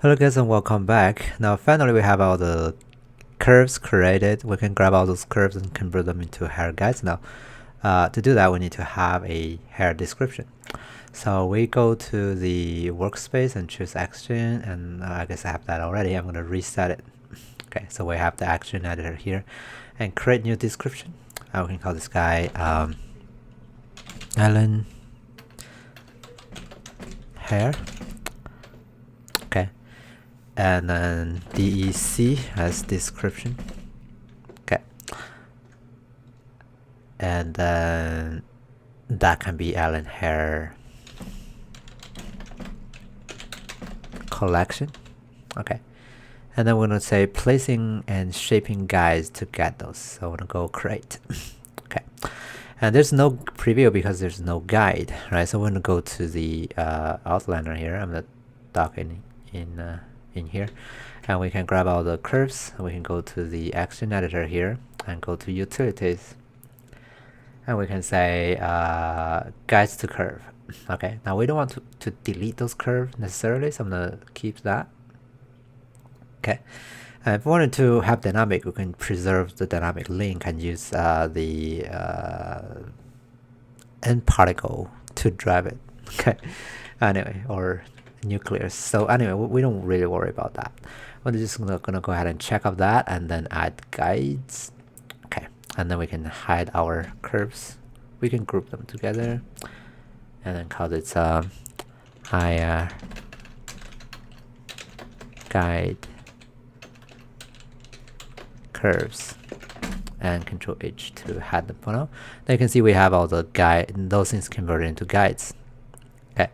Hello guys and welcome back. Now finally we have all the curves created. We can grab all those curves and convert them into hair guides. Now to do that we need to have a hair description. So we go to the workspace and choose Xgen, and I guess I have that already. I'm going to reset it. Okay, so we have the Xgen editor here and create new description. We can call this guy Alan hair. Okay, and then DEC as description. Okay, and then that can be Alan hair collection. Okay, and then we're gonna say placing and shaping guides to get those. So we're gonna go create. Okay, and there's no preview because there's no guide, right? So we're gonna go to the outliner here. I'm gonna dock in here, and we can grab all the curves. We can go to the Xgen editor here and go to utilities, and we can say guides to curve. Okay, now we don't want to delete those curves necessarily, so I'm gonna keep that. Okay, and if we wanted to have dynamic, we can preserve the dynamic link and use the end particle to drive it. Okay, anyway, or nucleus. So anyway, we don't really worry about that. We're just gonna go ahead and check off that and then add guides. Okay, and then we can hide our curves. We can group them together and then call it higher guide curves and Control H to hide them for now. Now you can see we have all the those things converted into guides. Okay,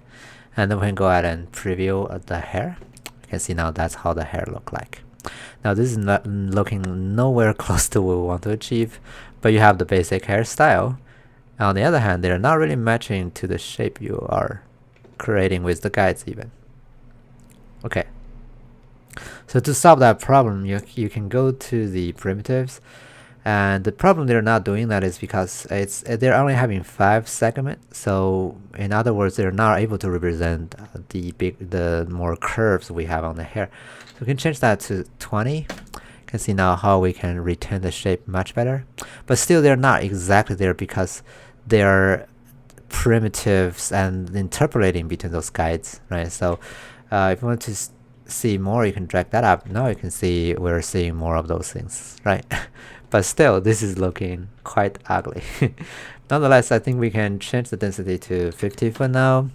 and then we can go ahead and preview the hair. You can see now that's how the hair look like. Now this is not looking nowhere close to what we want to achieve, but you have the basic hairstyle. On the other hand, they're not really matching to the shape you are creating with the guides even. Okay, so to solve that problem, you can go to the primitives, and the problem they're not doing that is because they're only having 5 segments. So in other words, they're not able to represent the more curves we have on the hair. So we can change that to 20. You can see now how we can retain the shape much better, but still they're not exactly there because they're primitives and interpolating between those guides, right? So if you want to see more, you can drag that up. Now you can see we're seeing more of those things, right? But still, this is looking quite ugly. Nonetheless, I think we can change the density to 50 for now.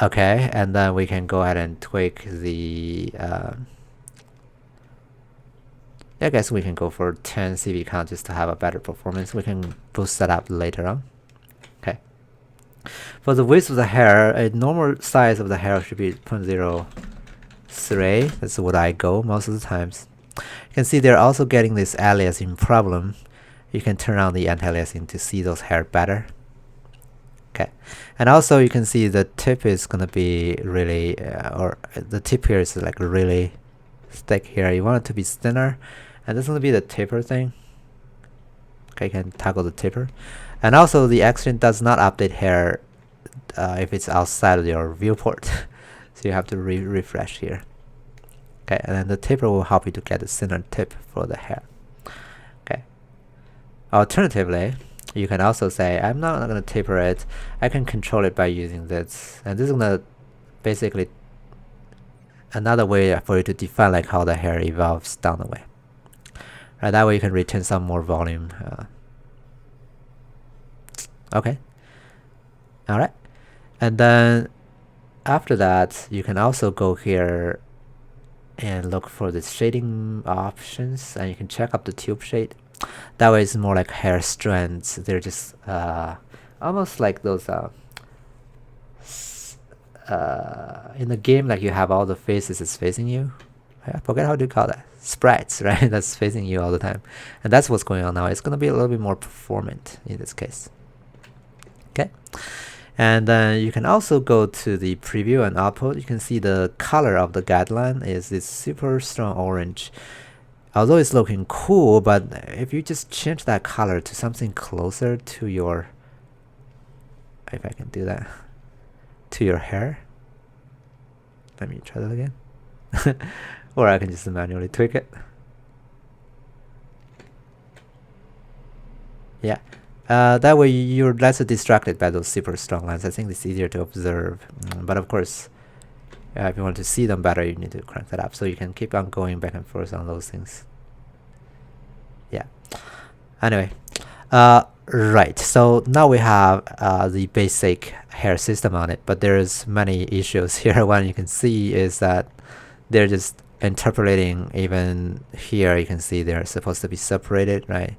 Okay, and then we can go ahead and tweak the I guess we can go for 10 CV count just to have a better performance. We can boost that up later on. Okay. For the width of the hair, a normal size of the hair should be 0.03. That's what I go most of the times. You can see they're also getting this aliasing problem. You can turn on the anti-aliasing to see those hair better. Okay, and also you can see the tip is gonna be really, or the tip here is like really thick here. You want it to be thinner, and this is gonna be the taper thing. Okay, you can toggle the taper, and also the Xgen does not update hair if it's outside of your viewport, so you have to refresh here. Okay, and then the taper will help you to get a thinner tip for the hair. Okay. Alternatively, you can also say, I'm not going to taper it. I can control it by using this. And this is going to basically another way for you to define like how the hair evolves down the way. Right, that way you can retain some more volume. Okay. All right. And then after that, you can also go here and look for the shading options, and you can check up the tube shade. That way it's more like hair strands. They're just almost like those in the game, like you have all the faces is facing you. I forget how to call that. Sprites, right? That's facing you all the time. And that's what's going on now. It's going to be a little bit more performant in this case. Okay. And then you can also go to the preview and output. You can see the color of the guideline is this super strong orange. Although it's looking cool, but if you just change that color to something closer to your, if I can do that, to your hair, Let me try that again. Or I can just manually tweak it. Yeah. That way you're less distracted by those super strong lines. I think it's easier to observe. But of course, if you want to see them better, you need to crank that up. So you can keep on going back and forth on those things. Yeah. Anyway. Right. So now we have the basic hair system on it. But there's many issues here. One you can see is that they're just interpolating. Even here you can see they're supposed to be separated, right?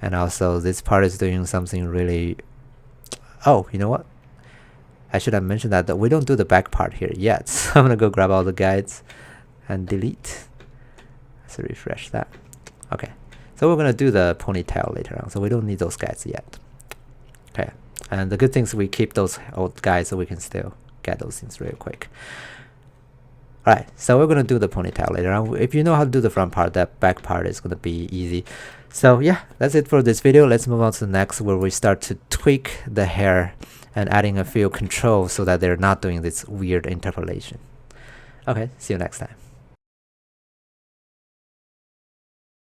And also this part is doing something really... Oh, you know what? I should have mentioned that we don't do the back part here yet. So I'm gonna go grab all the guides and delete. Let's refresh that. Okay. So we're gonna do the ponytail later on. So we don't need those guides yet. Okay. And the good thing is we keep those old guides so we can still get those things real quick. Alright, so we're gonna do the ponytail later on. If you know how to do the front part, that back part is gonna be easy. So yeah, that's it for this video. Let's move on to the next, where we start to tweak the hair and adding a few controls so that they're not doing this weird interpolation. Okay, see you next time.